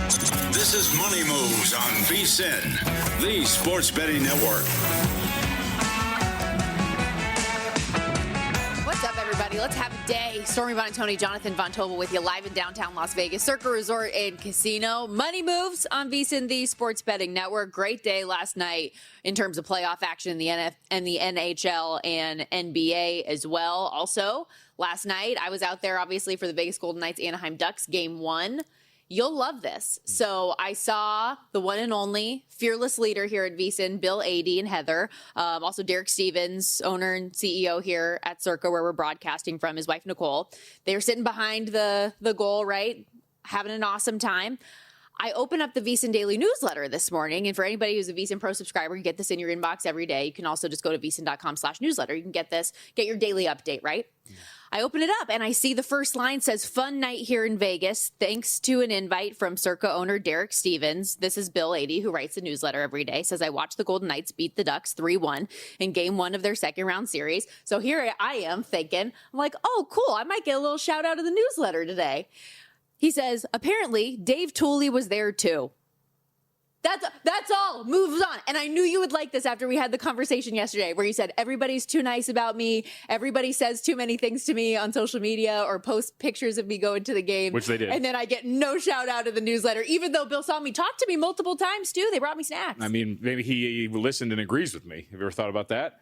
This is Money Moves on VSiN, the sports betting network. What's up, everybody? Let's have a day. Stormy, Buonantony, Jonathan Von Tobel with you live in downtown Las Vegas, Circa Resort and Casino. Money Moves on VSiN, the sports betting network. Great day last night in terms of playoff action in the NHL and NBA as well. Also, last night I was out there, obviously, for the Vegas Golden Knights Anaheim Ducks Game 1. You'll love this. So I saw the one and only fearless leader here at VSiN, Bill Adey and Heather. Also Derek Stevens, owner and CEO here at Circa, where we're broadcasting from, his wife, Nicole. They were sitting behind the goal, right? Having an awesome time. I opened up the VSiN Daily Newsletter this morning, and for anybody who's a VSiN Pro subscriber, you get this in your inbox every day. You can also just go to vsin.com/newsletter. You can get your daily update, right? I open it up and I see the first line says, "Fun night here in Vegas. Thanks to an invite from Circa owner Derek Stevens." This is Bill Adey, who writes the newsletter every day. Says, "I watched the Golden Knights beat the Ducks 3-1 in Game 1 of their second round series." So here I am thinking, I'm like, oh, cool. I might get a little shout out of the newsletter today. He says, apparently Dave Tooley was there too. That's all. Moves on. And I knew you would like this after we had the conversation yesterday where you said, everybody's too nice about me. Everybody says too many things to me on social media or post pictures of me going to the game. Which they did. And then I get no shout out of the newsletter, even though Bill saw me talk to me multiple times too. They brought me snacks. I mean, maybe he listened and agrees with me. Have you ever thought about that?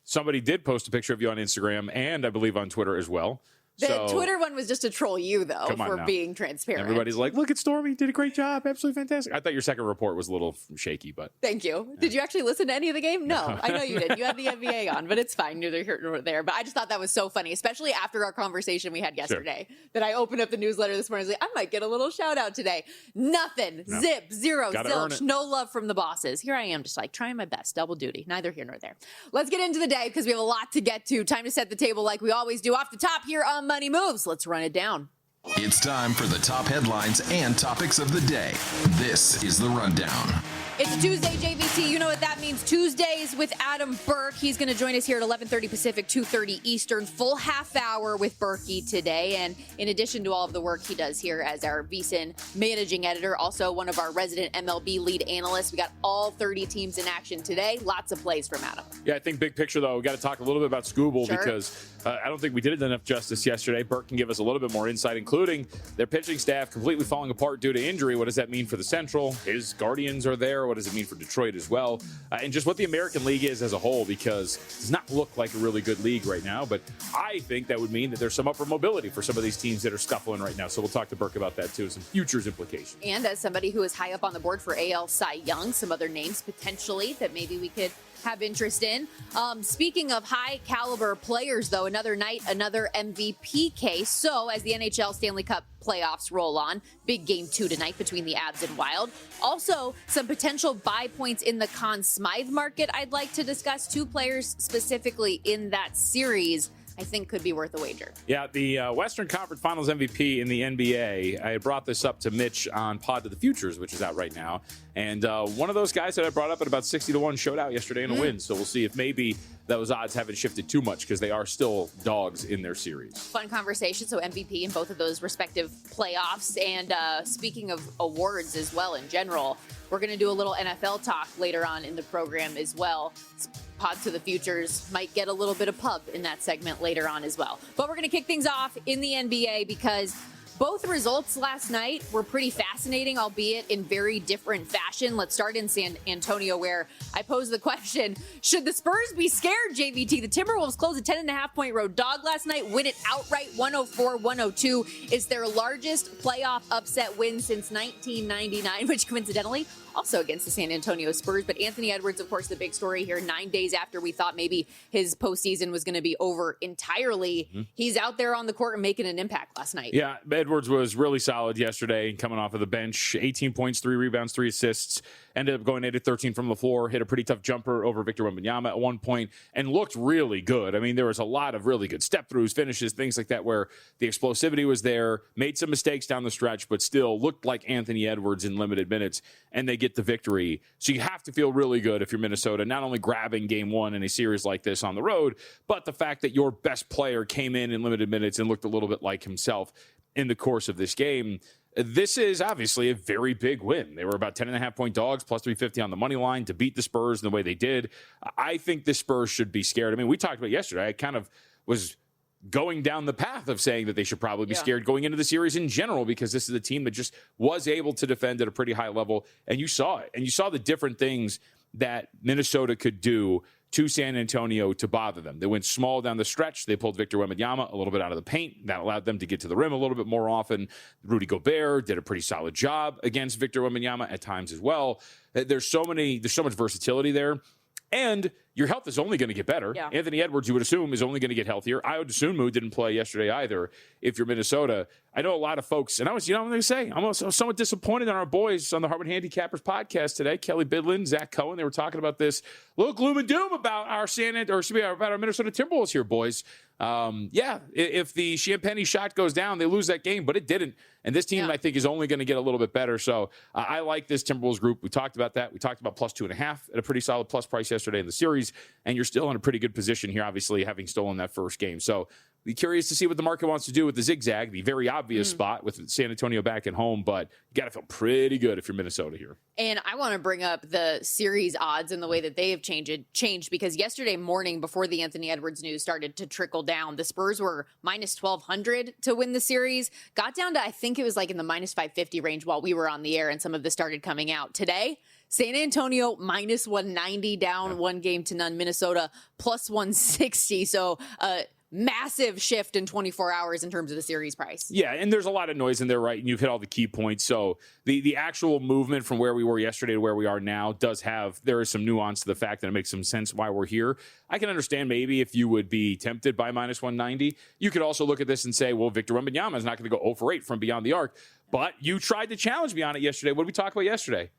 Somebody did post a picture of you on Instagram and I believe on Twitter as well. The Twitter one was just to troll you, though, for being transparent. Everybody's like, look at Stormy, did a great job, absolutely fantastic. I thought your second report was a little shaky, but... Thank you. Yeah. Did you actually listen to any of the game? No, I know you did. You had the NBA on, but it's fine. Neither here nor there. But I just thought that was so funny, especially after our conversation we had yesterday, that I opened up the newsletter this morning. I was like, I might get a little shout out today. Nothing. No. Zip. Zero. Zilch. No love from the bosses. Here I am just like trying my best. Double duty. Neither here nor there. Let's get into the day because we have a lot to get to. Time to set the table like we always do. Off the top here on Money Moves. Let's run it down. It's time for the top headlines and topics of the day. This is the Rundown. It's Tuesday, JVT. You know what that means. Tuesdays with Adam Burke. He's going to join us here at 11:30 Pacific, 2:30 Eastern. Full half hour with Burkey today. And in addition to all of the work he does here as our VSiN managing editor, also one of our resident MLB lead analysts. We got all 30 teams in action today. Lots of plays from Adam. Yeah, I think big picture, though, we got to talk a little bit about Scooble because I don't think we did it enough justice yesterday. Burke can give us a little bit more insight, including their pitching staff completely falling apart due to injury. What does that mean for the Central? His Guardians are there. What does it mean for Detroit as well? And just what the American League is as a whole, because it does not look like a really good league right now. But I think that would mean that there's some upward mobility for some of these teams that are scuffling right now. So we'll talk to Burke about that, too. Some futures implications. And as somebody who is high up on the board for AL Cy Young, some other names potentially that maybe we could have interest in. Speaking of high caliber players, though, another night, another MVP case. So as the NHL Stanley Cup playoffs roll on, big game 2 tonight between the Avs and Wild. Also, some potential buy points in the Conn Smythe market I'd like to discuss. 2 players specifically in that series I think could be worth a wager. Yeah, the Western Conference Finals MVP in the NBA. I had brought this up to Mitch on Pod to the Futures, which is out right now. And one of those guys that I brought up at about 60-1 showed out yesterday in a win. So we'll see if maybe those odds haven't shifted too much because they are still dogs in their series. Fun conversation. So MVP in both of those respective playoffs. And speaking of awards as well in general, we're going to do a little NFL talk later on in the program as well. Pod to the Futures might get a little bit of pub in that segment later on as well. But we're going to kick things off in the NBA because both results last night were pretty fascinating, albeit in very different fashion. Let's start in San Antonio, where I posed the question, should the Spurs be scared, JVT? The Timberwolves closed a 10.5-point road dog last night, win it outright 104-102. Is their largest playoff upset win since 1999, which coincidentally also against the San Antonio Spurs. But Anthony Edwards, of course, the big story here, 9 days after we thought maybe his postseason was going to be over entirely. He's out there on the court and making an impact last night. Yeah, Edwards was really solid yesterday coming off of the bench. 18 points, 3 rebounds, 3 assists. Ended up going 8 of 13 from the floor. Hit a pretty tough jumper over Victor Wembanyama at one point and looked really good. I mean, there was a lot of really good step-throughs, finishes, things like that where the explosivity was there. Made some mistakes down the stretch, but still looked like Anthony Edwards in limited minutes. And they get the victory. So you have to feel really good if you're Minnesota, not only grabbing game 1 in a series like this on the road, but the fact that your best player came in limited minutes and looked a little bit like himself in the course of this game. this is obviously a very big win. They were about 10.5-point dogs, plus 350 on the money line to beat the Spurs in the way they did. I think the Spurs should be scared. I mean, we talked about yesterday. I kind of was going down the path of saying that they should probably be scared going into the series in general, because this is a team that just was able to defend at a pretty high level. And you saw it. And you saw the different things that Minnesota could do to San Antonio to bother them. They went small down the stretch. They pulled Victor Wembanyama a little bit out of the paint. That allowed them to get to the rim a little bit more often. Rudy Gobert did a pretty solid job against Victor Wembanyama at times as well. There's so much versatility there. And your health is only going to get better. Yeah. Anthony Edwards, you would assume, is only going to get healthier. Ayo Dosunmu didn't play yesterday either. If you're Minnesota, I know a lot of folks, and I was, what I'm going to say, I'm also somewhat disappointed in our boys on the Harvard Handicappers podcast today. Kelly Bidlin, Zach Cohen, they were talking about this little gloom and doom about our about our Minnesota Timberwolves here, boys. If the Champagny shot goes down, they lose that game, but it didn't. And this team, I think, is only going to get a little bit better. So I like this Timberwolves group. We talked about that. We talked about plus 2.5 at a pretty solid plus price yesterday in the series. And you're still in a pretty good position here, obviously, having stolen that first game. So be curious to see what the market wants to do with the zigzag, the very obvious spot with San Antonio back at home. But you got to feel pretty good if you're Minnesota here. And I want to bring up the series odds and the way that they have changed because yesterday morning, before the Anthony Edwards news started to trickle down, the Spurs were minus 1,200 to win the series. Got down to, I think it was like in the minus 550 range while we were on the air, and some of this started coming out. Today, San Antonio minus 190 down 1-0. Minnesota plus 160. So massive shift in 24 hours in terms of the series price. Yeah, and there's a lot of noise in there, right? And you've hit all the key points. So the actual movement from where we were yesterday to where we are now there is some nuance to the fact that it makes some sense why we're here. I can understand maybe if you would be tempted by minus 190. You could also look at this and say, well, Victor Wembanyama is not going to go 0 for 8 from beyond the arc. But you tried to challenge me on it yesterday. What did we talk about yesterday?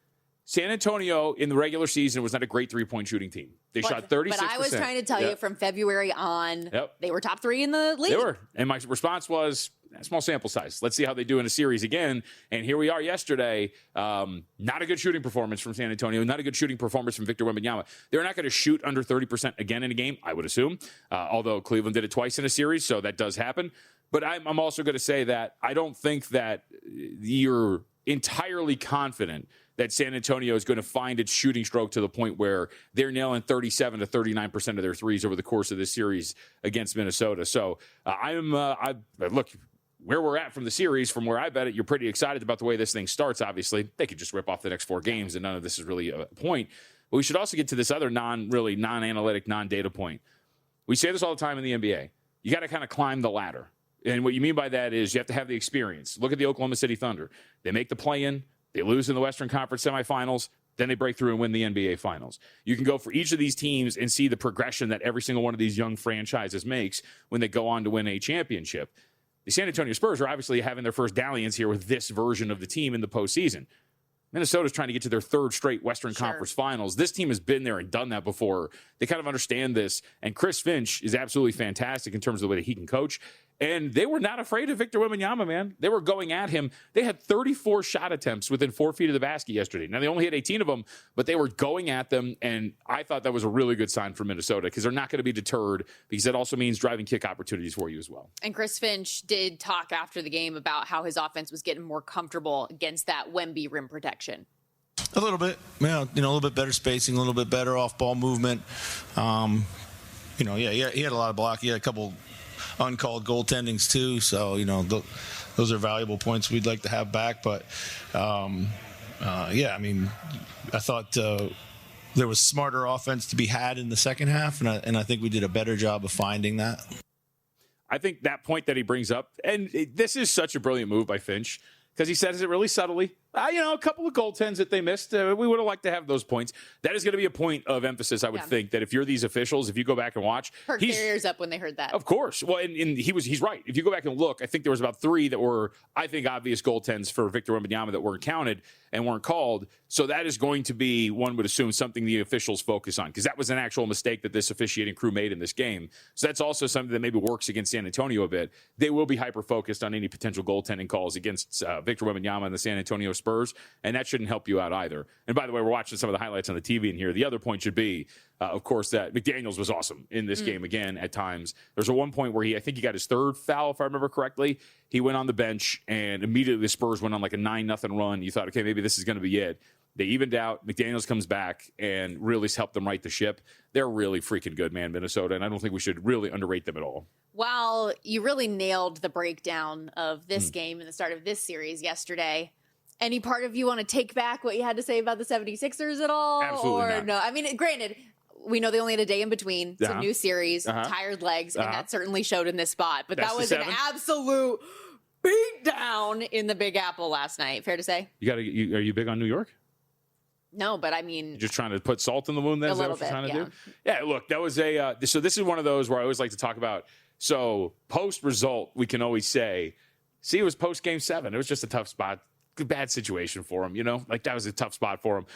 San Antonio in the regular season was not a great three-point shooting team. They shot 36%. But I was trying to tell you from February on, they were top 3 in the league. They were. And my response was, small sample size. Let's see how they do in a series again. And here we are yesterday. Not a good shooting performance from San Antonio. Not a good shooting performance from Victor Wembanyama. They're not going to shoot under 30% again in a game, I would assume. Although Cleveland did it twice in a series, so that does happen. But I'm also going to say that I don't think that you're entirely confident that San Antonio is going to find its shooting stroke to the point where they're nailing 37 to 39% of their threes over the course of this series against Minnesota. So look, where we're at from the series, from where I bet it, you're pretty excited about the way this thing starts. Obviously, they could just rip off the next 4 games, and none of this is really a point. But we should also get to this other non-analytic, non-data point. We say this all the time in the NBA. You got to kind of climb the ladder. And what you mean by that is you have to have the experience. Look at the Oklahoma City Thunder. They make the play-in. They lose in the Western Conference semifinals. Then they break through and win the NBA Finals. You can go for each of these teams and see the progression that every single one of these young franchises makes when they go on to win a championship. The San Antonio Spurs are obviously having their first dalliance here with this version of the team in the postseason. Minnesota's trying to get to their 3rd straight Western Conference Finals. This team has been there and done that before. They kind of understand this. And Chris Finch is absolutely fantastic in terms of the way that he can coach. And they were not afraid of Victor Wembanyama, man. They were going at him. They had 34 shot attempts within 4 feet of the basket yesterday. Now, they only hit 18 of them, but they were going at them. And I thought that was a really good sign for Minnesota because they're not going to be deterred, because that also means driving kick opportunities for you as well. And Chris Finch did talk after the game about how his offense was getting more comfortable against that Wemby rim protection. A little bit, a little bit better spacing, a little bit better off-ball movement. He had a lot of block. He had a couple uncalled goaltendings too, so those are valuable points we'd like to have back. But I thought there was smarter offense to be had in the second half, and I think we did a better job of finding that. I think that point that he brings up, and this is such a brilliant move by Finch, because he says it really subtly. A couple of goaltends that they missed. We would have liked to have those points. That is going to be a point of emphasis, I would think, that if you're these officials, if you go back and watch. Perked their ears up when they heard that. Of course. Well, and he's right. If you go back and look, I think there was about 3 that were, I think, obvious goaltends for Victor Wembanyama that weren't counted and weren't called. So that is going to be, one would assume, something the officials focus on, because that was an actual mistake that this officiating crew made in this game. So that's also something that maybe works against San Antonio a bit. They will be hyper-focused on any potential goaltending calls against Victor Wembanyama and the San Antonio Spurs Spurs, and that shouldn't help you out either. And by the way, we're watching some of the highlights on the TV in here. The other point should be, of course, that McDaniels was awesome in this game again at times. There's a one point where I think he got his third foul, if I remember correctly. He went on the bench, and immediately the Spurs went on like a 9-0 run. You thought, okay, maybe this is going to be it. They evened out. McDaniels comes back and really helped them right the ship. They're really freaking good, man, Minnesota, and I don't think we should really underrate them at all. Well, you really nailed the breakdown of this game and the start of this series yesterday. Any part of you want to take back what you had to say about the 76ers at all? Absolutely or not. no? I mean, granted, we know they only had a day in between, some new series, tired legs, and that certainly showed in this spot. But that was an absolute beatdown in the Big Apple last night. Fair to say? Are you big on New York? No, but I mean, You're just trying to put salt in the wound. Then is that what you're trying to do? Yeah. Look, that was so this is one of those where I always like to talk about. So post result, we can always say, see, it was post game 7. It was just a tough spot. Bad situation for him, like that was a tough spot for him.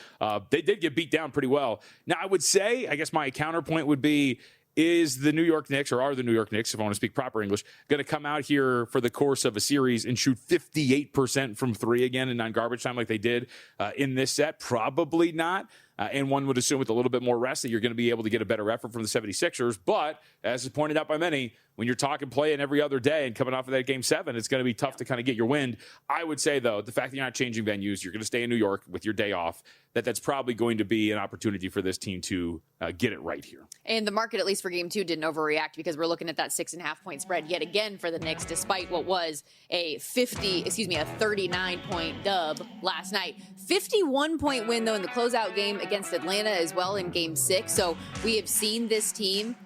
They did get beat down pretty well. Now, I would say, I guess my counterpoint would be, is the New York Knicks, or are the New York Knicks, if I want to speak proper English, going to come out here for the course of a series and shoot 58% from 3 again in non-garbage time like they did in this set? Probably not. And one would assume with a little bit more rest that you're going to be able to get a better effort from the 76ers. But as is pointed out by many, when you're talking playing every other day and coming off of that game 7, it's going to be tough to kind of get your wind. I would say, though, the fact that you're not changing venues, you're going to stay in New York with your day off, that's probably going to be an opportunity for this team to get it right here. And the market, at least for game 2, didn't overreact because we're looking at that 6.5-point spread yet again for the Knicks, despite what was a 39-point dub last night. 51-point win, though, in the closeout game against Atlanta as well in game 6. So we have seen this team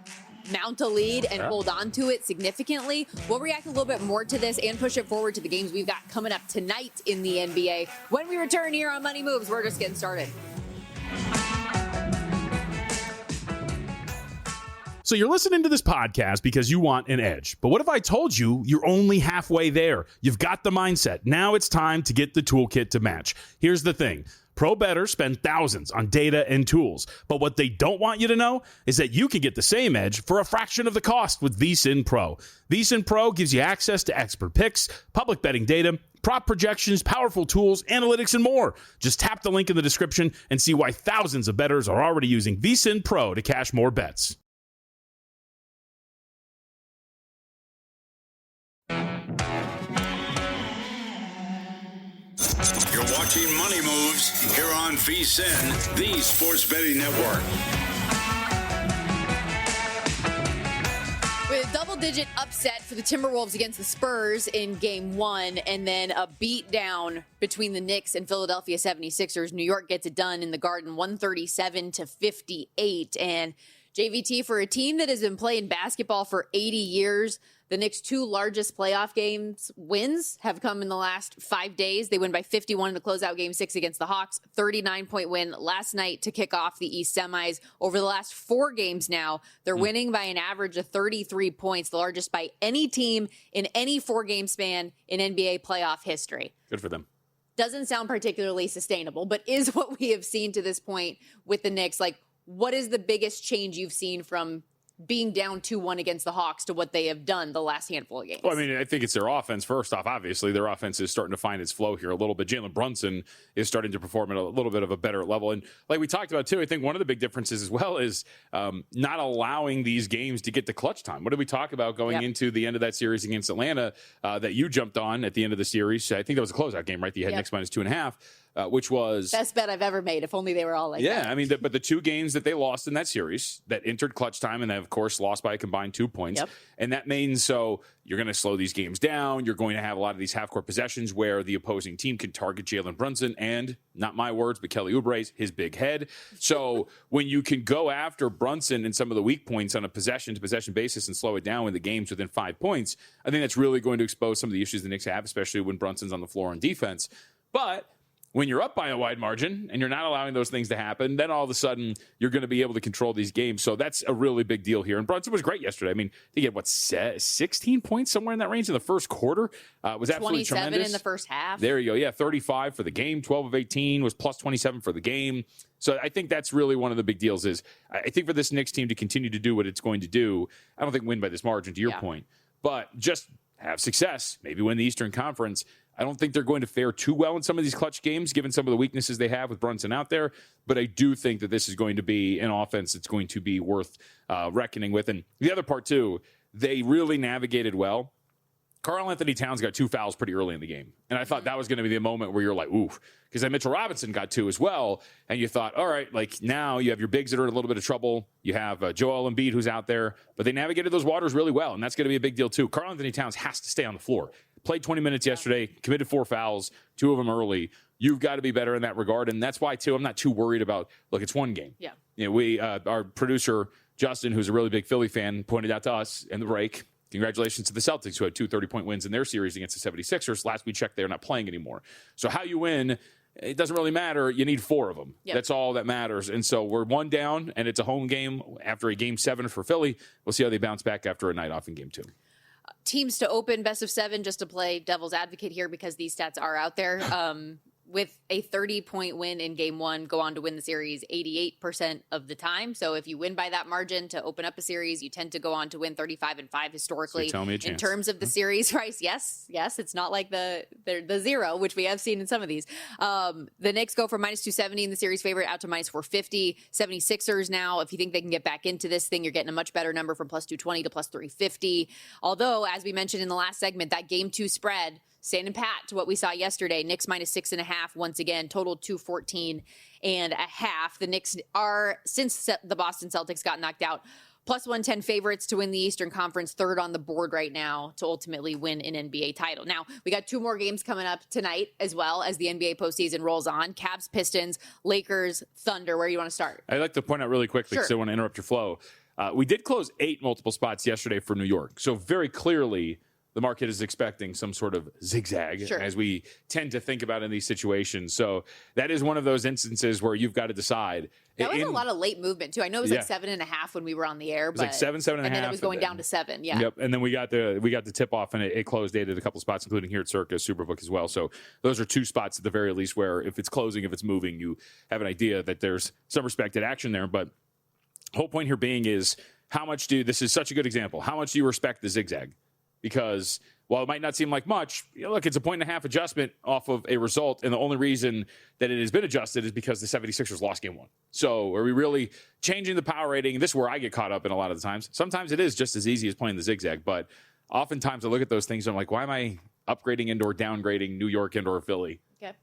mount a lead and hold on to it significantly. We'll react a little bit more to this and push it forward to the games we've got coming up tonight in the NBA. When we return here on Money Moves, we're just getting started. So you're listening to this podcast because you want an edge. But what if I told you you're only halfway there? You've got the mindset. Now it's time to get the toolkit to match. Here's the thing. Pro bettors spend thousands on data and tools, but what they don't want you to know is that you can get the same edge for a fraction of the cost with VSiN Pro. VSiN Pro gives you access to expert picks, public betting data, prop projections, powerful tools, analytics, and more. Just tap the link in the description and see why thousands of bettors are already using VSiN Pro to cash more bets. You're watching Money Moves here on VSiN, the Sports Betting Network. With a double-digit upset for the Timberwolves against the Spurs in Game 1, and then a beatdown between the Knicks and Philadelphia 76ers, New York gets it done in the Garden, 137-58. And JVT, for a team that has been playing basketball for 80 years, the Knicks' 2 largest playoff games wins have come in the last 5 days. They win by 51 in the closeout game 6 against the Hawks, 39-point win last night to kick off the East semis. Over the last 4 games now, they're winning by an average of 33 points, the largest by any team in any 4-game span in NBA playoff history. Good for them. Doesn't sound particularly sustainable, but is what we have seen to this point with the Knicks. Like, what is the biggest change you've seen from being down 2-1 against the Hawks to what they have done the last handful of games? Well, I mean, I think it's their offense. First off, obviously, their offense is starting to find its flow here a little bit. Jalen Brunson is starting to perform at a little bit of a better level. And like we talked about, too, I think one of the big differences as well is not allowing these games to get to clutch time. What did we talk about going into the end of that series against Atlanta that you jumped on at the end of the series? I think that was a closeout game, right? That you had Knicks minus 2.5. Which was best bet I've ever made. If only they were all like that. Yeah, I mean, but the 2 games that they lost in that series that entered clutch time, and they of course lost by a combined 2 points. And that means so you're going to slow these games down. You're going to have a lot of these half-court possessions where the opposing team can target Jalen Brunson and, not my words, but Kelly Oubre's, his big head. So when you can go after Brunson and some of the weak points on a possession-to-possession basis and slow it down in the games within 5 points, I think that's really going to expose some of the issues the Knicks have, especially when Brunson's on the floor on defense. But when you're up by a wide margin and you're not allowing those things to happen, then all of a sudden you're going to be able to control these games. So that's a really big deal here. And Brunson was great yesterday. I mean, he had, 16 points somewhere in that range in the first quarter? Was absolutely 27 tremendous. in the first half. There you go. Yeah, 35 for the game, 12 of 18, was plus 27 for the game. So I think that's really one of the big deals is I think for this Knicks team to continue to do what it's going to do, I don't think win by this margin, to your point, but just have success, maybe win the Eastern Conference. I don't think they're going to fare too well in some of these clutch games, given some of the weaknesses they have with Brunson out there. But I do think that this is going to be an offense that's going to be worth reckoning with. And the other part, too, they really navigated well. Karl-Anthony Towns got 2 fouls pretty early in the game. And I thought that was going to be the moment where you're like, ooh, because then Mitchell Robinson got 2 as well. And you thought, all right, like now you have your bigs that are in a little bit of trouble. You have Joel Embiid who's out there, but they navigated those waters really well. And that's going to be a big deal too. Karl-Anthony Towns has to stay on the floor. Played 20 minutes yesterday, committed 4 fouls, 2 of them early. You've got to be better in that regard. And that's why, too, I'm not too worried about, look, it's one game. Yeah. You know, we, our producer, Justin, who's a really big Philly fan, pointed out to us in the break, congratulations to the Celtics, who had 2 30-point wins in their series against the 76ers. Last we checked, they're not playing anymore. So how you win, it doesn't really matter. You need 4 of them. Yep. That's all that matters. And so we're 1 down, and it's a home game after a Game 7 for Philly. We'll see how they bounce back after a night off in Game 2. Teams to open best of 7, just to play devil's advocate here because these stats are out there. With a 30-point win in Game 1, go on to win the series 88% of the time. So if you win by that margin to open up a series, you tend to go on to win 35-5 historically. So tell me a chance. In terms of the series price, yes, it's not like the 0, which we have seen in some of these. The Knicks go from -270 in the series favorite out to -450. 76ers now, if you think they can get back into this thing, you're getting a much better number from +220 to +350. Although, as we mentioned in the last segment, that Game 2 spread standing pat to what we saw yesterday. Knicks -6.5 once again, total 214.5. The Knicks are, since the Boston Celtics got knocked out, +110 favorites to win the Eastern Conference, 3rd on the board right now to ultimately win an NBA title. Now, we got 2 more games coming up tonight as well as the NBA postseason rolls on. Cavs, Pistons, Lakers, Thunder. Where do you want to start? I'd like to point out really quickly because I want to interrupt your flow. We did close 8 multiple spots yesterday for New York. So very clearly, the market is expecting some sort of zigzag, as we tend to think about in these situations. So that is one of those instances where you've got to decide. That was a lot of late movement, too. I know it was like 7.5 when we were on the air. It was like 7.5. And then it was going down to 7, yeah. Yep, and then we got the tip-off, and it closed 8 at a couple spots, including here at Circa, Superbook as well. So those are 2 spots at the very least where if it's closing, if it's moving, you have an idea that there's some respected action there. But the whole point here being is this is such a good example, how much do you respect the zigzag? Because while it might not seem like much, look, it's a 1.5-point adjustment off of a result. And the only reason that it has been adjusted is because the 76ers lost Game 1. So are we really changing the power rating? This is where I get caught up in a lot of the times. Sometimes it is just as easy as playing the zigzag. But oftentimes I look at those things and I'm like, why am I upgrading and or downgrading New York and or Philly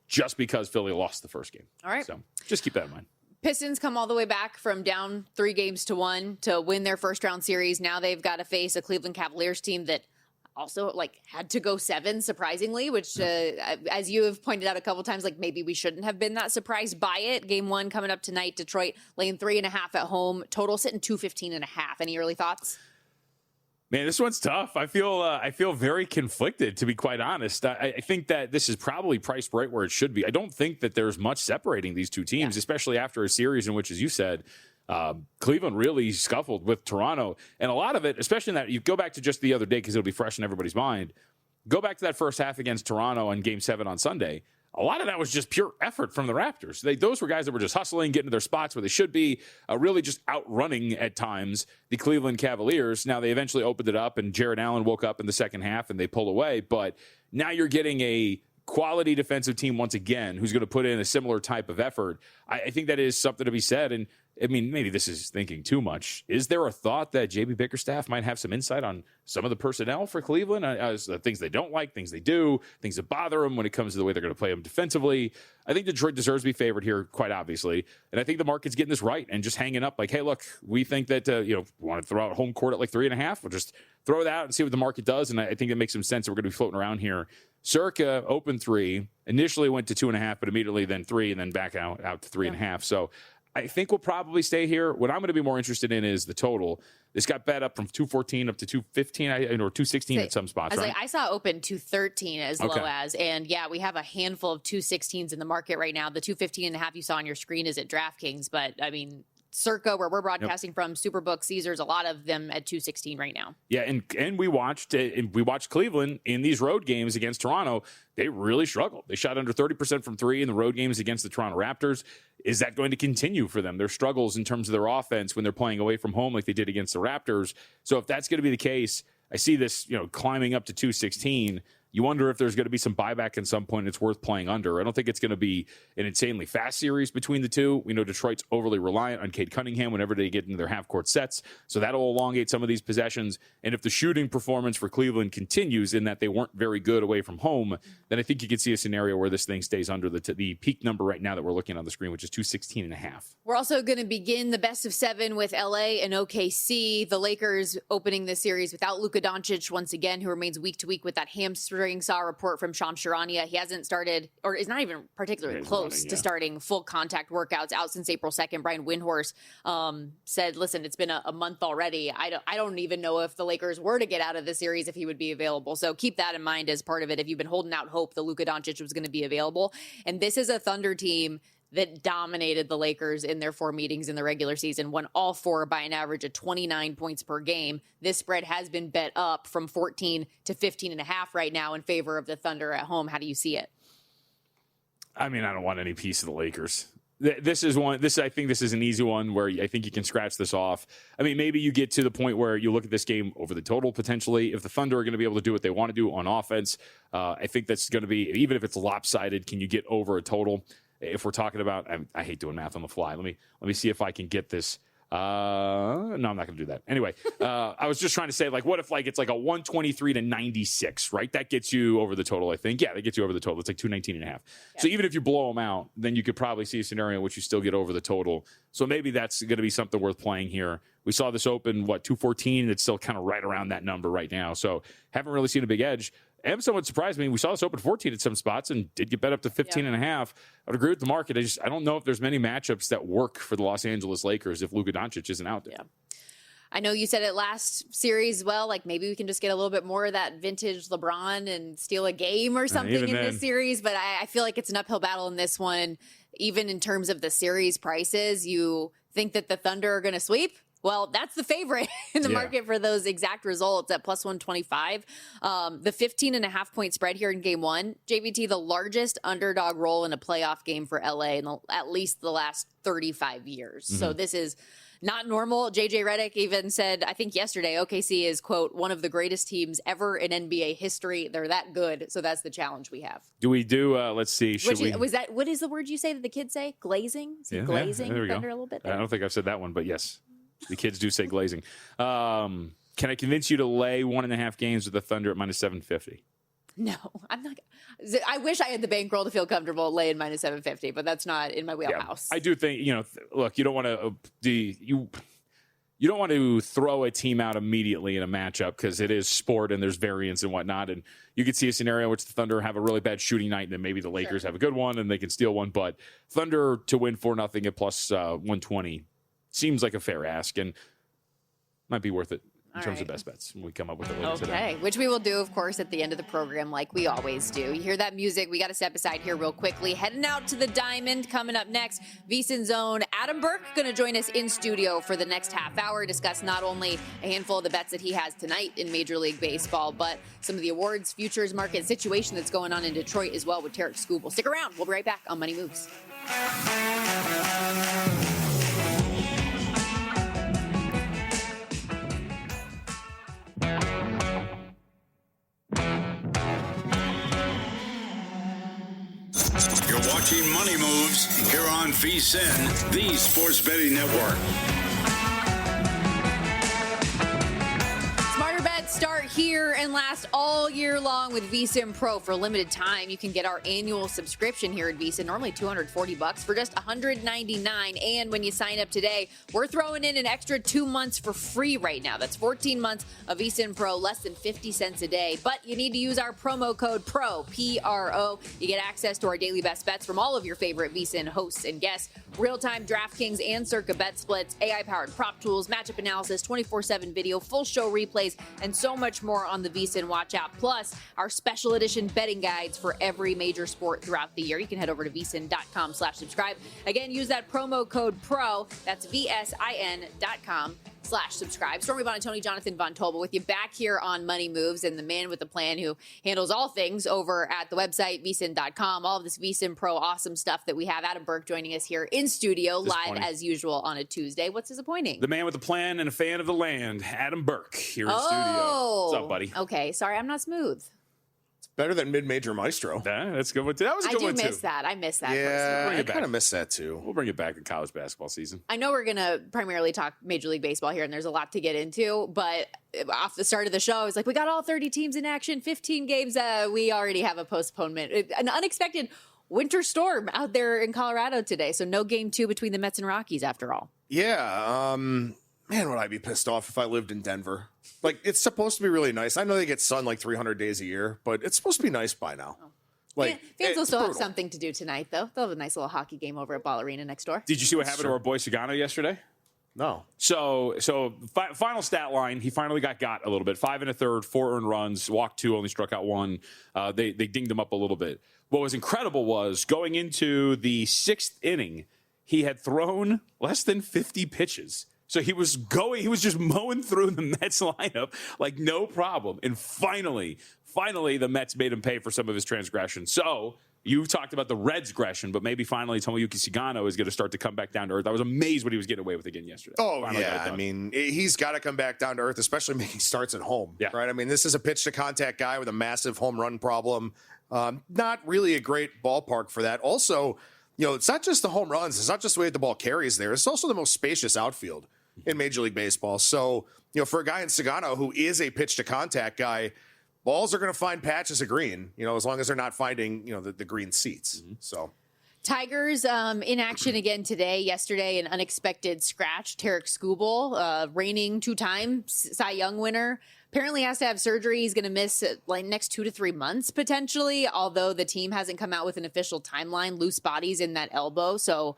just because Philly lost the first game? All right. So just keep that in mind. Pistons come all the way back from down 3-1 to win their first-round series. Now they've got to face a Cleveland Cavaliers team that also had to go 7 surprisingly, which as you have pointed out a couple times, maybe we shouldn't have been that surprised by it. Game 1 coming up tonight, Detroit laying 3.5 at home, total sitting 215.5. Any early thoughts? Man, this one's tough. I feel very conflicted, to be quite honest. I think that this is probably priced right where it should be. I don't think that there's much separating these 2 teams, especially after a series in which, as you said, Cleveland really scuffled with Toronto. And a lot of it, especially in that, you go back to just the other day because it'll be fresh in everybody's mind. Go back to that first half against Toronto in Game 7 on Sunday. A lot of that was just pure effort from the Raptors. Those were guys that were just hustling, getting to their spots where they should be, really just outrunning at times the Cleveland Cavaliers. Now, they eventually opened it up, and Jared Allen woke up in the second half, and they pulled away. But now you're getting a quality defensive team once again who's going to put in a similar type of effort. I think that is something to be said. And I mean, maybe this is thinking too much. Is there a thought that JB Bickerstaff might have some insight on some of the personnel for Cleveland, as things they don't like, things they do, things that bother them when it comes to the way they're going to play them defensively? I think Detroit deserves to be favored here, quite obviously. And I think the market's getting this right and just hanging up like, hey, look, we think that, we want to throw out home court at 3.5. We'll just throw it out and see what the market does. And I think it makes some sense that we're going to be floating around here. Circa open 3, initially went to 2.5, but immediately then 3, and then back out to 3.5. So I think we'll probably stay here. What I'm going to be more interested in is the total. This got bet up from 214 up to 215 or 216 at some spots. Right? I saw open 213 as low as, and we have a handful of 216s in the market right now. The 215.5 you saw on your screen is at DraftKings, but I mean, Circa, where we're broadcasting from, Superbook, Caesars, a lot of them at 216 right now. Yeah, and we watched Cleveland in these road games against Toronto. They really struggled. They shot under 30% from 3 in the road games against the Toronto Raptors. Is that going to continue for them? Their struggles in terms of their offense when they're playing away from home like they did against the Raptors. So if that's going to be the case, I see this, climbing up to 216. You wonder if there's going to be some buyback at some point. It's worth playing under. I don't think it's going to be an insanely fast series between the two. We know Detroit's overly reliant on Cade Cunningham whenever they get into their half-court sets, so that'll elongate some of these possessions. And if the shooting performance for Cleveland continues in that they weren't very good away from home, then I think you could see a scenario where this thing stays under the peak number right now that we're looking on the screen, which is 216.5. We're also going to begin the best of 7 with LA and OKC. The Lakers opening this series without Luka Doncic once again, who remains week to week with that hamstring. Saw a report from Shams Charania. He hasn't started, or is not even particularly close to starting full contact workouts out since April 2nd. Brian Windhorst said, listen, it's been a month already. I don't even know if the Lakers were to get out of the series if he would be available. So keep that in mind as part of it. If you've been holding out hope that Luka Doncic was going to be available. And this is a Thunder team that dominated the Lakers in their 4 meetings in the regular season, won all 4 by an average of 29 points per game. This spread has been bet up from 14 to 15.5 right now in favor of the Thunder at home. How do you see it? I mean, I don't want any piece of the Lakers. This is one. I think this is an easy one where I think you can scratch this off. I mean, maybe you get to the point where you look at this game over the total potentially. If the Thunder are going to be able to do what they want to do on offense, I think that's going to be, even if it's lopsided, can you get over a total? If we're talking about, I hate doing math on the fly. Let me see if I can get this. No, I'm not going to do that. Anyway, I was just trying to say, like, what if it's like a 123 to 96, right? That gets you over the total, I think. Yeah, that gets you over the total. It's like 219.5. Yeah. So even if you blow them out, then you could probably see a scenario in which you still get over the total. So maybe that's going to be something worth playing here. We saw this open, 214? It's still kind of right around that number right now. So haven't really seen a big edge. I'm somewhat surprised. I mean, we saw this open 14 at some spots and did get bet up to 15.5. I would agree with the market. I don't know if there's many matchups that work for the Los Angeles Lakers if Luka Doncic isn't out there. Yeah. I know you said it last series, well, like maybe we can just get a little bit more of that vintage LeBron and steal a game or something in this series. But I feel like it's an uphill battle in this one. Even in terms of the series prices, you think that the Thunder are going to sweep? Well, that's the favorite in the market for those exact results at plus 125. The 15.5 point spread here in game 1, JVT, the largest underdog role in a playoff game for LA in at least the last 35 years. Mm-hmm. So this is not normal. JJ Redick even said, I think yesterday, OKC is, quote, one of the greatest teams ever in NBA history. They're that good. So that's the challenge we have. Do we do, let's see. What is the word you say that the kids say? Glazing? Is it glazing there we Thunder go. a little bit there? I don't think I've said that one, but yes. The kids do say glazing. Can I convince you to lay 1.5 games with the Thunder at minus 750? No, I'm not. I wish I had the bankroll to feel comfortable laying minus 750, but that's not in my wheelhouse. I do think, look, you don't want to you don't want to throw a team out immediately in a matchup because it is sport and there's variance and whatnot. And you could see a scenario in which the Thunder have a really bad shooting night and then maybe the Lakers have a good one and they can steal one. But Thunder to win 4-0 at plus 120 seems like a fair ask and might be worth it in terms of best bets when we come up with it later today. Which we will do, of course, at the end of the program like we always do. You hear that music? We got to step aside here real quickly. Heading out to the Diamond. Coming up next, VSiN's own Adam Burke going to join us in studio for the next half hour, discuss not only a handful of the bets that he has tonight in Major League Baseball, but some of the awards, futures market situation that's going on in Detroit as well with Tarek Skubal. Stick around. We'll be right back on Money Moves. You're watching Money Moves here on VSiN, the Sports Betting Network. Smarter bets start here and last all year long with VSiN Pro. For a limited time, you can get our annual subscription here at VSiN, normally $240 for just $199. And when you sign up today, we're throwing in an extra 2 months for free right now. That's 14 months of VSiN Pro, less than 50 cents a day. But you need to use our promo code PRO, P-R-O. You get access to our daily best bets from all of your favorite VSiN hosts and guests, real-time DraftKings and Circa bet splits, AI-powered prop tools, matchup analysis, 24/7 video, full show replays, and so much more on the VSiN Watch app. Plus, our special edition betting guides for every major sport throughout the year. You can head over to vsin.com/subscribe. Again, use that promo code PRO. That's VSIN.com/subscribe. Stormy Buonantony, Jonathan Von Tobel with you back here on Money Moves, and the man with the plan who handles all things over at the website, vsin.com. All of this VSiN Pro awesome stuff that we have. Adam Burke joining us here in studio, live as usual on a Tuesday. What's disappointing? The man with the plan and a fan of the land, Adam Burke, here in studio. What's up, buddy? Okay, sorry, I'm not smooth. Better than mid-major Maestro. Yeah, that's a good one too. That was a good one too. I miss that. Yeah, personally. I kind of miss that too. We'll bring it back in college basketball season. I know we're going to primarily talk Major League Baseball here, and there's a lot to get into, but off the start of the show, I was like, we got all 30 teams in action, 15 games. We already have a postponement. An unexpected winter storm out there in Colorado today, so no game 2 between the Mets and Rockies after all. Yeah, man, would I be pissed off if I lived in Denver? Like, it's supposed to be really nice. I know they get sun like 300 days a year, but it's supposed to be nice by now. Like, Fans will still brutal. have something to do tonight, though. They'll have a nice little hockey game over at Ball Arena next door. Did you see what happened to our boy Sagano yesterday? No. So final stat line, he finally got a little bit. 5 1/3, 4 earned runs, walked 2, only struck out 1. They dinged him up a little bit. What was incredible was going into the 6th inning, he had thrown less than 50 pitches. So he was just mowing through the Mets lineup like no problem. And finally, the Mets made him pay for some of his transgressions. So you talked about the Reds' aggression, but maybe finally Tomoyuki Sagano is going to start to come back down to earth. I was amazed what he was getting away with again yesterday. Oh, Finally got it yeah. done. I mean, he's got to come back down to earth, especially making starts at home. Yeah. Right? I mean, this is a pitch-to-contact guy with a massive home run problem. Not really a great ballpark for that. Also, it's not just the home runs. It's not just the way the ball carries there. It's also the most spacious outfield in Major League Baseball. So, for a guy in Sagano who is a pitch-to-contact guy, balls are going to find patches of green, as long as they're not finding, the green seats. Mm-hmm. So Tigers in action again today. Yesterday, an unexpected scratch. Tarek Skubal, reigning 2-time Cy Young winner, apparently has to have surgery. He's going to miss next 2 to 3 months potentially, although the team hasn't come out with an official timeline. Loose bodies in that elbow. So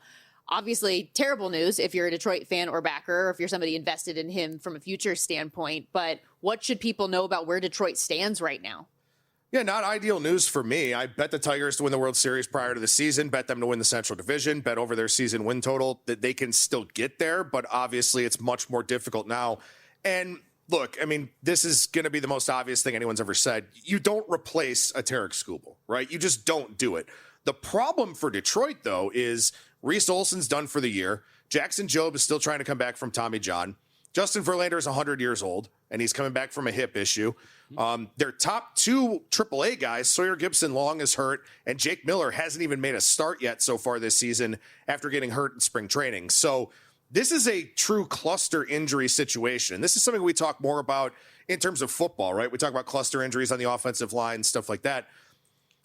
obviously terrible news if you're a Detroit fan or backer, or if you're somebody invested in him from a future standpoint. But what should people know about where Detroit stands right now? Yeah, not ideal news for me. I bet the Tigers to win the World Series prior to the season, bet them to win the Central Division, bet over their season win total that they can still get there, but obviously it's much more difficult now. And look, I mean, this is going to be the most obvious thing anyone's ever said. You don't replace a Tarek Skubal, right? You just don't do it. The problem for Detroit, though, is Reese Olson's done for the year. Jackson Jobe is still trying to come back from Tommy John. Justin Verlander is 100 years old, and he's coming back from a hip issue. Their top 2 AAA guys, Sawyer Gibson-Long is hurt, and Jake Miller hasn't even made a start yet so far this season after getting hurt in spring training. So this is a true cluster injury situation. This is something we talk more about in terms of football, right? We talk about cluster injuries on the offensive line, stuff like that.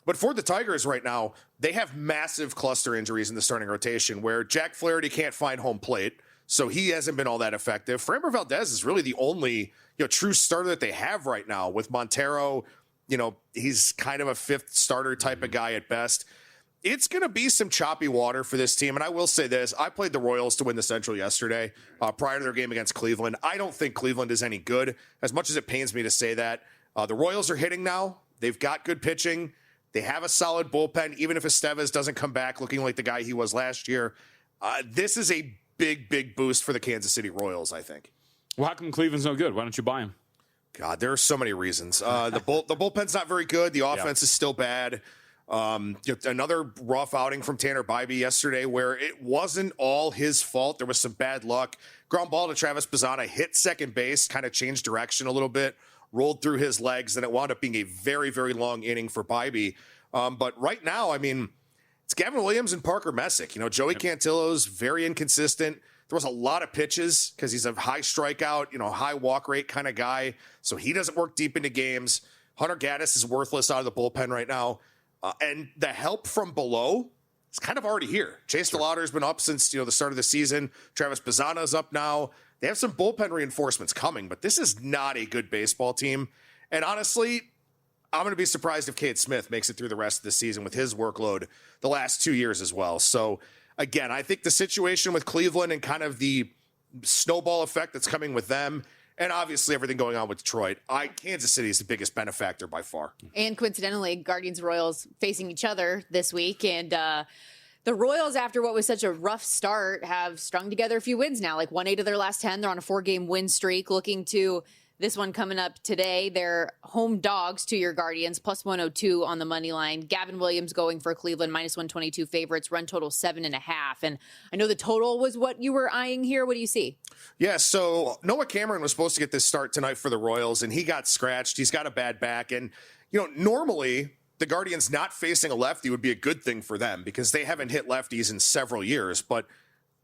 But for the Tigers right now, they have massive cluster injuries in the starting rotation where Jack Flaherty can't find home plate, so he hasn't been all that effective. Framber Valdez is really the only true starter that they have right now. With Montero, he's kind of a 5th starter type of guy at best. It's going to be some choppy water for this team. And I will say this, I played the Royals to win the Central yesterday prior to their game against Cleveland. I don't think Cleveland is any good, as much as it pains me to say that. The Royals are hitting now. They've got good pitching. They have a solid bullpen, even if Estevez doesn't come back looking like the guy he was last year. This is a big boost for the Kansas City Royals, I think. Well, how come Cleveland's no good? Why don't you buy him? God, there are so many reasons. The bullpen's not very good. The offense is still bad. Another rough outing from Tanner Bybee yesterday where it wasn't all his fault. There was some bad luck. Ground ball to Travis Bazzana, hit second base, kind of changed direction a little bit, rolled through his legs, and it wound up being a very, very long inning for Bybee. But right now, I mean, it's Gavin Williams and Parker Messick. Joey Cantillo's very inconsistent. There was a lot of pitches because he's a high strikeout, high walk rate kind of guy. So he doesn't work deep into games. Hunter Gaddis is worthless out of the bullpen right now. And the help from below is kind of already here. Chase DeLauder has been up since, the start of the season. Travis Bazzana is up now. They have some bullpen reinforcements coming, but this is not a good baseball team. And honestly, I'm going to be surprised if Cade Smith makes it through the rest of the season with his workload the last 2 years as well. So again, I think the situation with Cleveland and kind of the snowball effect that's coming with them, and obviously everything going on with Detroit, Kansas City is the biggest benefactor by far. And coincidentally, Guardians and Royals facing each other this week. And the Royals, after what was such a rough start, have strung together a few wins now, like 1-8 of their last 10. They're on a 4-game win streak, looking to this one coming up today. They're home dogs to your Guardians, plus 102 on the money line. Gavin Williams going for Cleveland, minus 122 favorites, run total 7.5. And I know the total was what you were eyeing here. What do you see? Yeah, so Noah Cameron was supposed to get this start tonight for the Royals, and he got scratched. He's got a bad back. And, Normally the Guardians not facing a lefty would be a good thing for them because they haven't hit lefties in several years. But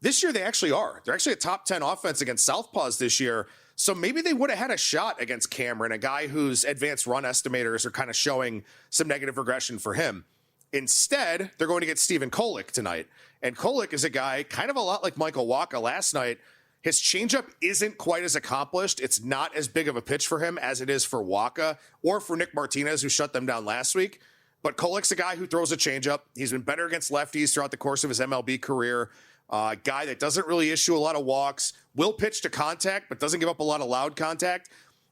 this year they actually are. They're actually a top 10 offense against southpaws this year. So maybe they would have had a shot against Cameron, a guy whose advanced run estimators are kind of showing some negative regression for him. Instead, they're going to get Stephen Kolek tonight. And Kolek is a guy kind of a lot like Michael Wacha last night. His changeup isn't quite as accomplished. It's not as big of a pitch for him as it is for Wacha or for Nick Martinez, who shut them down last week. But Kolek's a guy who throws a changeup. He's been better against lefties throughout the course of his MLB career. A guy that doesn't really issue a lot of walks, will pitch to contact, but doesn't give up a lot of loud contact.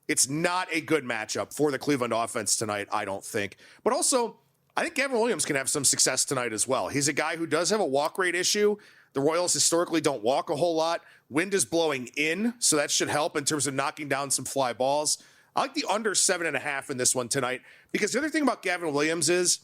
It's not a good matchup for the Cleveland offense tonight, I don't think. But also, I think Gavin Williams can have some success tonight as well. He's a guy who does have a walk rate issue. The Royals historically don't walk a whole lot. Wind is blowing in, so that should help in terms of knocking down some fly balls. I like the under 7.5 in this one tonight because the other thing about Gavin Williams is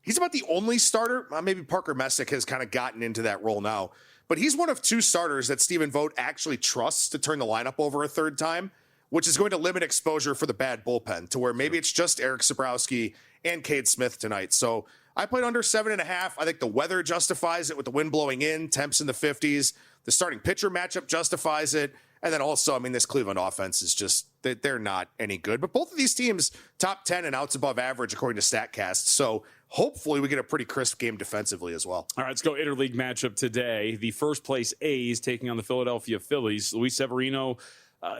he's about the only starter. Maybe Parker Messick has kind of gotten into that role now, but he's one of two starters that Stephen Vogt actually trusts to turn the lineup over a third time, which is going to limit exposure for the bad bullpen to where maybe it's just Eric Sabrowski and Cade Smith tonight. So I played under 7.5. I think the weather justifies it with the wind blowing in, temps in the 50s. The starting pitcher matchup justifies it. And then also, this Cleveland offense is just, they're not any good. But both of these teams, top 10 and outs above average, according to StatCast. So hopefully we get a pretty crisp game defensively as well. All right, let's go interleague matchup today. The first place A's taking on the Philadelphia Phillies. Luis Severino,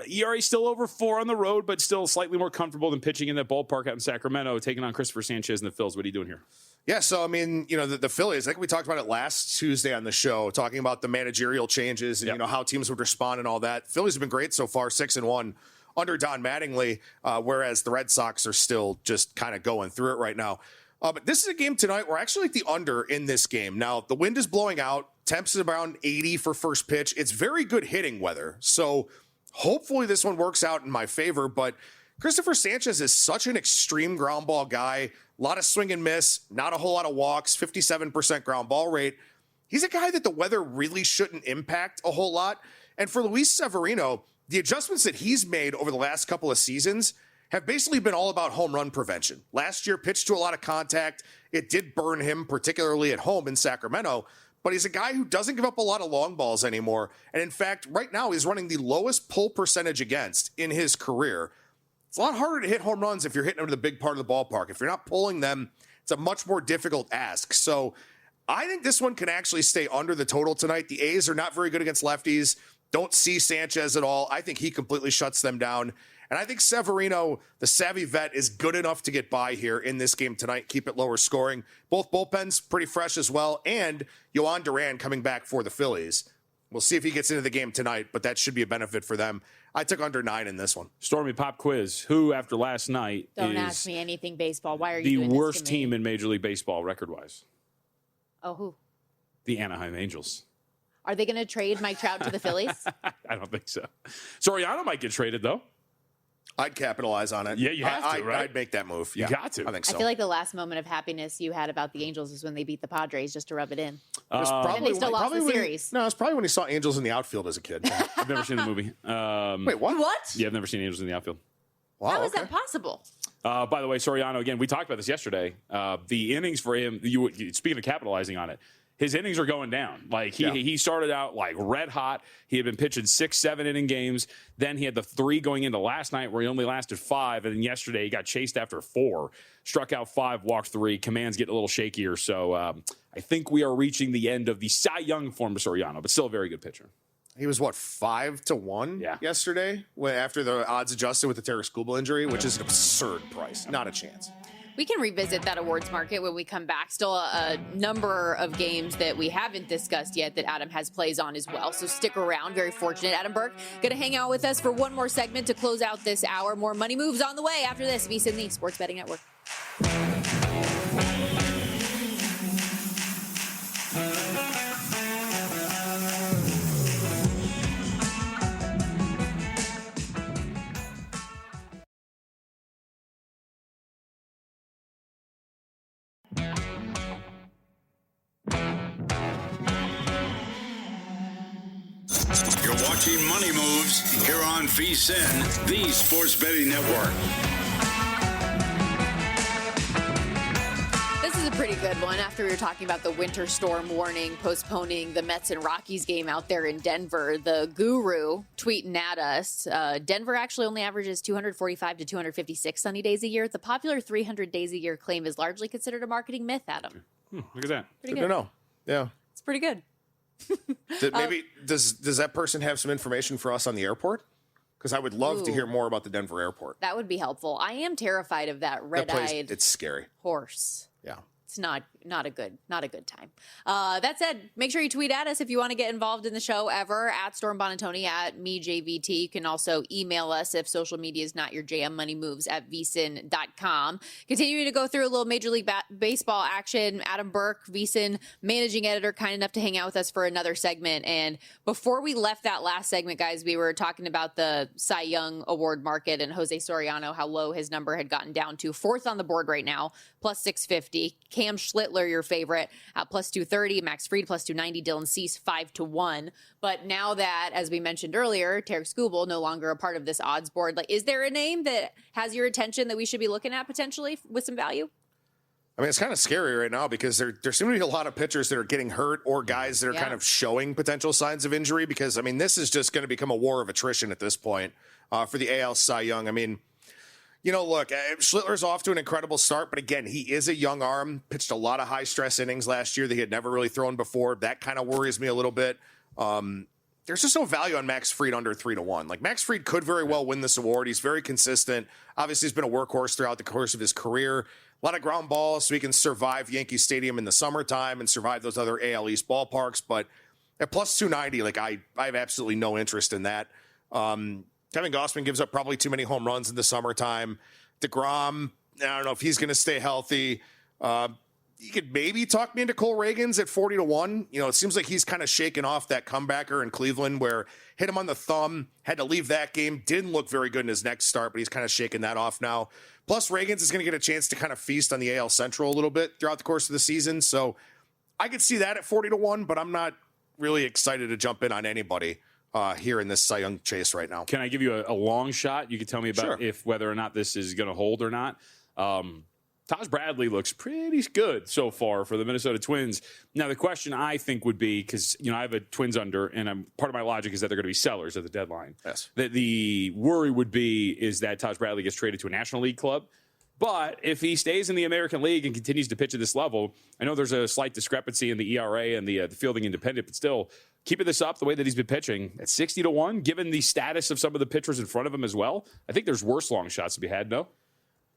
ERA still over 4 on the road, but still slightly more comfortable than pitching in that ballpark out in Sacramento, taking on Christopher Sanchez and the Phils. What are you doing here? Yeah, so, the Phillies, I think we talked about it last Tuesday on the show, talking about the managerial changes and, how teams would respond and all that. Phillies have been great so far, 6-1 under Don Mattingly, whereas the Red Sox are still just kind of going through it right now. But this is a game tonight where I actually like the under in this game. Now, the wind is blowing out. Temps is around 80 for first pitch. It's very good hitting weather. So hopefully this one works out in my favor. But Christopher Sanchez is such an extreme ground ball guy. A lot of swing and miss, not a whole lot of walks, 57% ground ball rate. He's a guy that the weather really shouldn't impact a whole lot. And for Luis Severino, the adjustments that he's made over the last couple of seasons have basically been all about home run prevention. Last year, pitched to a lot of contact. It did burn him, particularly at home in Sacramento. But he's a guy who doesn't give up a lot of long balls anymore. And in fact, right now, he's running the lowest pull percentage against in his career. It's a lot harder to hit home runs if you're hitting them to the big part of the ballpark. If you're not pulling them, it's a much more difficult ask. So I think this one can actually stay under the total tonight. The A's are not very good against lefties. Don't see Sanchez at all. I think he completely shuts them down. And I think Severino, the savvy vet, is good enough to get by here in this game tonight, keep it lower scoring. Both bullpens pretty fresh as well. And Yohan Duran coming back for the Phillies. We'll see if he gets into the game tonight, but that should be a benefit for them. I took under 9 in this one. Stormy, pop quiz. Who, after last night, Don't is ask me anything baseball. Why are you the doing this worst to me? team in Major League Baseball record-wise? Oh, who? The Anaheim Angels. Are they going to trade Mike Trout to the Phillies? I don't think so. Soriano might get traded, though. I'd capitalize on it. Yeah, you have to, right? I'd make that move. You got to. I think so. I feel like the last moment of happiness you had about the Angels is when they beat the Padres, just to rub it in. And they still lost the series. No, it's probably when he saw Angels in the outfield as a kid. I've never seen the movie. Wait, what? What? Yeah, I've never seen Angels in the outfield. Wow, How is that possible? By the way, Soriano, again, we talked about this yesterday. The innings for him, speaking of capitalizing on it, his innings are going down. Like he started out like red hot. He had been pitching 6-7 inning games. Then he had the 3 going into last night where he only lasted 5. And then yesterday he got chased after 4, struck out 5, walked 3. Commands getting a little shakier. So I think we are reaching the end of the Cy Young form of Soriano, but still a very good pitcher. He was, 5-1 yesterday after the odds adjusted with the Terry injury, which is an absurd price. Not a chance. We can revisit that awards market when we come back. Still a number of games that we haven't discussed yet that Adam has plays on as well. So stick around. Very fortunate. Adam Burke going to hang out with us for one more segment to close out this hour. More money moves on the way after this. VSiN, the Sports Betting Network. You're watching Money Moves here on VSiN, the Sports Betting Network. good one. After we were talking about the winter storm warning postponing the Mets and Rockies game out there in Denver, the guru tweeting at us, Denver actually only averages 245 to 256 sunny days a year. The popular 300 days a year claim is largely considered a marketing myth, Adam. Look at that. Pretty Good good. to know. Yeah. It's pretty good. Maybe does that person have some information for us on the airport? Because I would love to hear more about the Denver airport. That would be helpful. I am terrified of that red-eyed It's scary. horse. Yeah. It's not a good time. That said, make sure you tweet at us if you want to get involved in the show ever, at Storm Buonantony, at MeJVT. You can also email us if social media is not your jam, moneymoves at VSiN.com. Continuing to go through a little Major League Baseball action. Adam Burke, VSiN managing editor, kind enough to hang out with us for another segment. And before we left that last segment, guys, we were talking about the Cy Young Award market and Jose Soriano, how low his number had gotten down to. Fourth on the board right now, plus 650. Cam Schlittler, your favorite, at plus 230. Max Fried, plus 290. Dylan Cease, 5-1. But now that, as we mentioned earlier, Tarek Skubal no longer a part of this odds board, like, is there a name that has your attention that we should be looking at potentially with some value? I mean, it's kind of scary right now because there seem to be a lot of pitchers that are getting hurt or guys that are kind of showing potential signs of injury because, I mean, this is just going to become a war of attrition at this point for the AL Cy Young. I mean, you know, look, Schlittler's off to an incredible start, but again, he is a young arm, pitched a lot of high-stress innings last year that he had never really thrown before. That kind of worries me a little bit. There's just no value on Max Fried under 3-1. Like, Max Fried could very well win this award. He's very consistent. Obviously, he's been a workhorse throughout the course of his career. A lot of ground balls, so he can survive Yankee Stadium in the summertime and survive those other AL East ballparks. But at plus 290, like, I have absolutely no interest in that. Kevin Gausman gives up probably too many home runs in the summertime. DeGrom, I don't know if he's going to stay healthy. You could maybe talk me into Cole Reagans at 40-1. You know, it seems like he's kind of shaken off that comebacker in Cleveland where hit him on the thumb, had to leave that game, didn't look very good in his next start, but he's kind of shaking that off now. Plus, Reagans is going to get a chance to kind of feast on the AL Central a little bit throughout the course of the season. So I could see that at 40-1, but I'm not really excited to jump in on anybody here in this Cy Young chase right now. Can I give you a long shot? You can tell me about Sure. whether or not this is going to hold or not. Taj Bradley looks pretty good so far for the Minnesota Twins. Now, the question I think would be, because, you know, I have a Twins under, and part of my logic is that they're going to be sellers at the deadline. Yes. The worry would be is that Taj Bradley gets traded to a National League club. But if he stays in the American League and continues to pitch at this level, I know there's a slight discrepancy in the ERA and the fielding independent, but still, keeping this up the way that he's been pitching at 60-1, given the status of some of the pitchers in front of him as well, I think there's worse long shots to be had, no?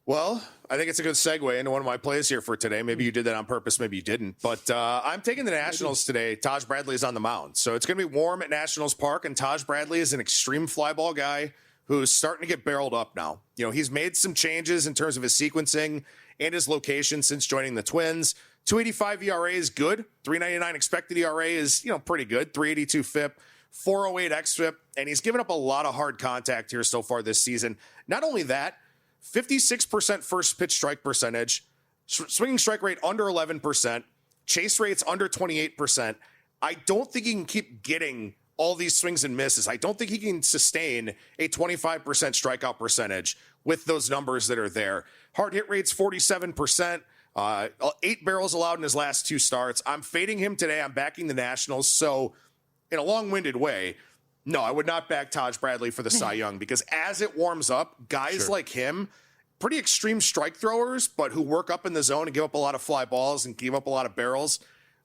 Well, I think it's a good segue into one of my plays here for today. Maybe you did that on purpose, maybe you didn't. But I'm taking the Nationals today. Taj Bradley is on the mound. So it's going to be warm at Nationals Park, and Taj Bradley is an extreme fly ball guy who's starting to get barreled up now. You know, he's made some changes in terms of his sequencing and his location since joining the Twins. 285 ERA is good. 399 expected ERA is, you know, pretty good. 382 FIP, 408 xFIP, and he's given up a lot of hard contact here so far this season. Not only that, 56% first pitch strike percentage, swinging strike rate under 11%, chase rates under 28%. I don't think he can keep getting all these swings and misses. I don't think he can sustain a 25% strikeout percentage with those numbers that are there. Hard hit rates 47%. 8 barrels allowed in his last 2 starts. I'm fading him today. I'm backing the Nationals. So in a long-winded way, no, I would not back Taj Bradley for the Cy Young because as it warms up, guys like him, pretty extreme strike throwers, but who work up in the zone and give up a lot of fly balls and give up a lot of barrels,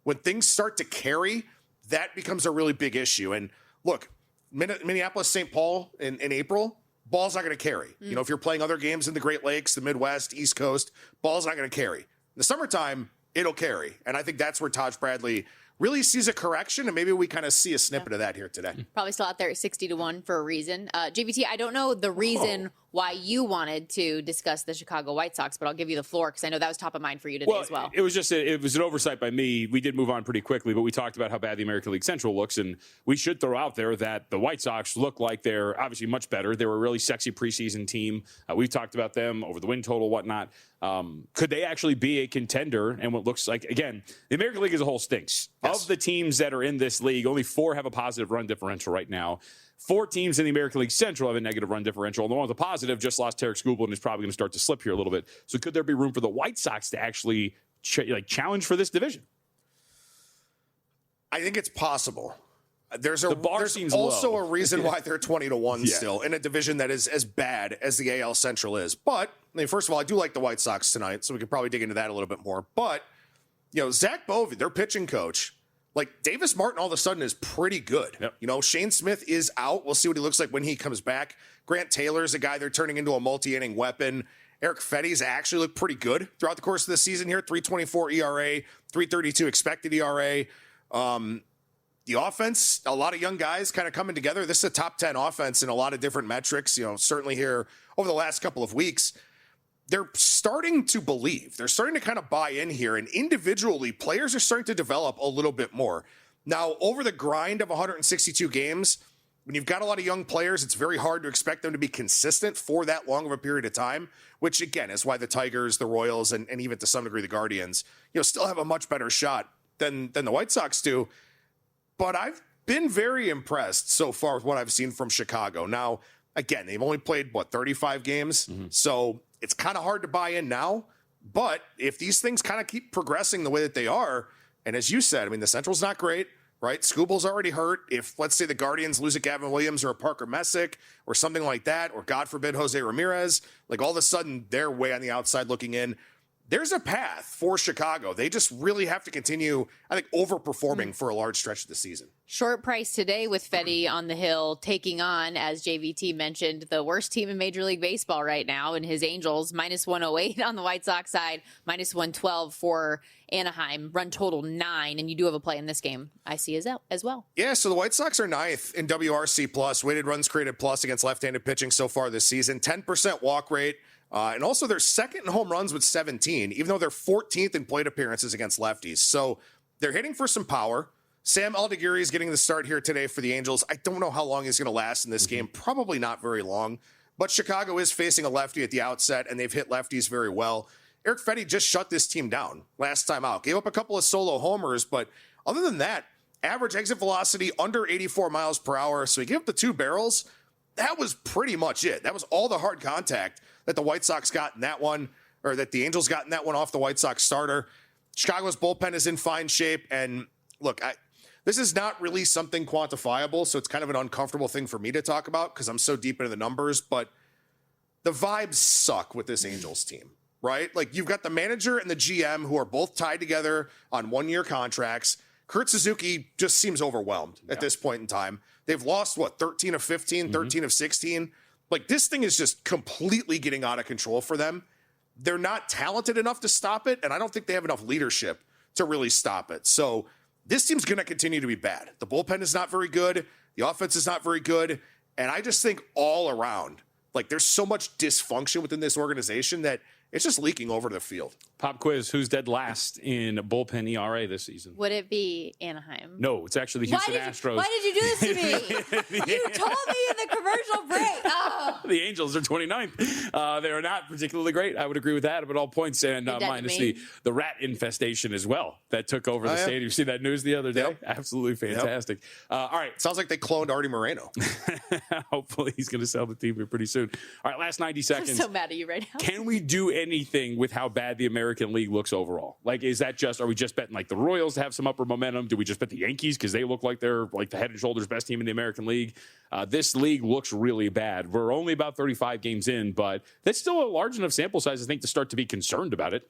when things start to carry, that becomes a really big issue. And look, Minneapolis, St. Paul in April, ball's not going to carry. You know, if you're playing other games in the Great Lakes, the Midwest, East Coast, ball's not going to carry. In the summertime, it'll carry. And I think that's where Taj Bradley really sees a correction, and maybe we kind of see a snippet of that here today. Probably still out there at 60-1 for a reason. JVT, I don't know the reason why you wanted to discuss the Chicago White Sox, but I'll give you the floor because I know that was top of mind for you today as well. It was just it was an oversight by me. We did move on pretty quickly, but we talked about how bad the American League Central looks, and we should throw out there that the White Sox look like they're obviously much better. They were a really sexy preseason team. We've talked about them over the win total, whatnot. Could they actually be a contender? And what looks like, again, the American League as a whole stinks. Yes. Of the teams that are in this league, only 4 have a positive run differential right now. 4 teams in the American League Central have a negative run differential. And the one with a positive just lost Tarek Skubal and is probably going to start to slip here a little bit. So could there be room for the White Sox to actually challenge for this division? I think it's possible. There's seems also low. a reason why they're 20-1 still in a division that is as bad as the AL Central is. But I mean, first of all, I do like the White Sox tonight, so we could probably dig into that a little bit more. But Zach Bovee, their pitching coach, like Davis Martin, all of a sudden is pretty good. Yep. Shane Smith is out. We'll see what he looks like when he comes back. Grant Taylor's a guy they're turning into a multi-inning weapon. Eric Fetty's actually looked pretty good throughout the course of the season here. 3.24 ERA, 3.32 expected ERA. The offense, a lot of young guys kind of coming together. This is a top 10 offense in a lot of different metrics, certainly here over the last couple of weeks. They're starting to believe. They're starting to kind of buy in here. And individually, players are starting to develop a little bit more. Now, over the grind of 162 games, when you've got a lot of young players, it's very hard to expect them to be consistent for that long of a period of time, which, again, is why the Tigers, the Royals, and even to some degree the Guardians, still have a much better shot than the White Sox do. But I've been very impressed so far with what I've seen from Chicago. Now, again, they've only played, 35 games? Mm-hmm. So it's kind of hard to buy in now. But if these things kind of keep progressing the way that they are, and as you said, I mean, the Central's not great, right? Skubal's already hurt. If, let's say, the Guardians lose a Gavin Williams or a Parker Messick or something like that, or God forbid, Jose Ramirez, like all of a sudden they're way on the outside looking in. There's a path for Chicago. They just really have to continue, I think, overperforming for a large stretch of the season. Short price today with Fetty on the hill, taking on, as JVT mentioned, the worst team in Major League Baseball right now, and his Angels, minus 108 on the White Sox side, minus 112 for Anaheim, run total 9, and you do have a play in this game, I see as well. Yeah, so the White Sox are 9th in WRC+, weighted runs created plus against left-handed pitching so far this season, 10% walk rate. And also they're second in home runs with 17, even though they're 14th in plate appearances against lefties. So they're hitting for some power. Sam Aldeguerri is getting the start here today for the Angels. I don't know how long he's going to last in this game. Probably not very long. But Chicago is facing a lefty at the outset, and they've hit lefties very well. Eric Fetty just shut this team down last time out. Gave up a couple of solo homers, but other than that, average exit velocity under 84 miles per hour. So he gave up the 2 barrels. That was pretty much it. That was all the hard contact that the White Sox got in that one, or that the Angels got in that one off the White Sox starter. Chicago's bullpen is in fine shape. And look, this is not really something quantifiable, so it's kind of an uncomfortable thing for me to talk about because I'm so deep into the numbers, but the vibes suck with this Angels team, right? Like, you've got the manager and the GM who are both tied together on 1-year contracts. Kurt Suzuki just seems overwhelmed at this point in time. They've lost, 13 of 15, 13 of 16. Like, this thing is just completely getting out of control for them. They're not talented enough to stop it, and I don't think they have enough leadership to really stop it. So this team's going to continue to be bad. The bullpen is not very good. The offense is not very good. And I just think all around, like, there's so much dysfunction within this organization that it's just leaking over to the field. Pop quiz, who's dead last in bullpen ERA this season? Would it be Anaheim? No, it's actually the Houston Astros. Why did you do this to me? You told me in the commercial break. Oh. The Angels are 29th. They are not particularly great. I would agree with that, but all points, and minus the rat infestation as well that took over the stadium. You see that news the other day? Yep. Absolutely fantastic. All right. Sounds like they cloned Artie Moreno. Hopefully he's going to sell the team here pretty soon. All right, last 90 seconds. I'm so mad at you right now. Can we do anything with how bad the American League looks overall? Like, are we just betting like the Royals to have some upper momentum? Do we just bet the Yankees because they look like they're like the head and shoulders best team in the American League? This league looks really bad. We're only about 35 games in, but that's still a large enough sample size, I think, to start to be concerned about it.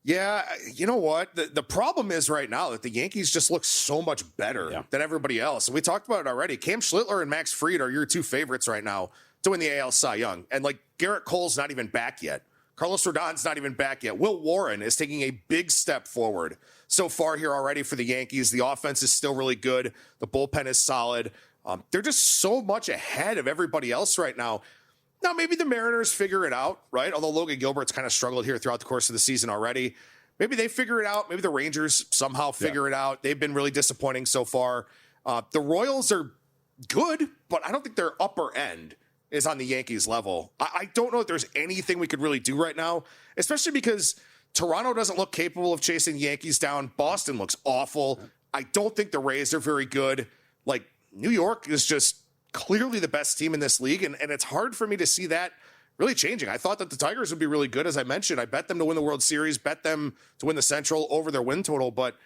Yeah, you know what? The problem is right now that the Yankees just look so much better than everybody else. And we talked about it already. Cam Schlittler and Max Fried are your 2 favorites right now to win the AL Cy Young. And like, Garrett Cole's not even back yet. Carlos Rodon's not even back yet. Will Warren is taking a big step forward so far here already for the Yankees. The offense is still really good. The bullpen is solid. They're just so much ahead of everybody else right now. Now, maybe the Mariners figure it out, right? Although Logan Gilbert's kind of struggled here throughout the course of the season already. Maybe they figure it out. Maybe the Rangers somehow figure it out. They've been really disappointing so far. The Royals are good, but I don't think their upper end is on the Yankees level. I don't know if there's anything we could really do right now, especially because Toronto doesn't look capable of chasing the Yankees down. Boston looks awful. I don't think the Rays are very good. Like, New York is just clearly the best team in this league, and it's hard for me to see that really changing. I thought that the Tigers would be really good. As I mentioned, I bet them to win the World Series, bet them to win the Central over their win total. But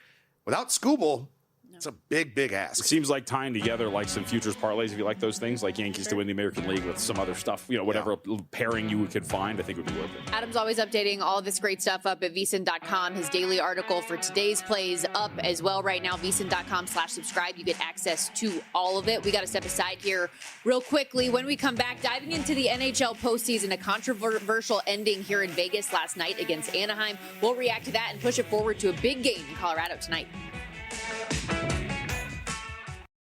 without Skubal, it's a big, big ask. It seems like tying together like some futures parlays, if you like those things, like Yankees to win the American League with some other stuff, whatever pairing you could find, I think would be worth it. Adam's always updating all of this great stuff up at VSiN.com. His daily article for today's plays up as well right now, VSiN.com/subscribe. You get access to all of it. We got to step aside here real quickly. When we come back, diving into the NHL postseason, a controversial ending here in Vegas last night against Anaheim. We'll react to that and push it forward to a big game in Colorado tonight.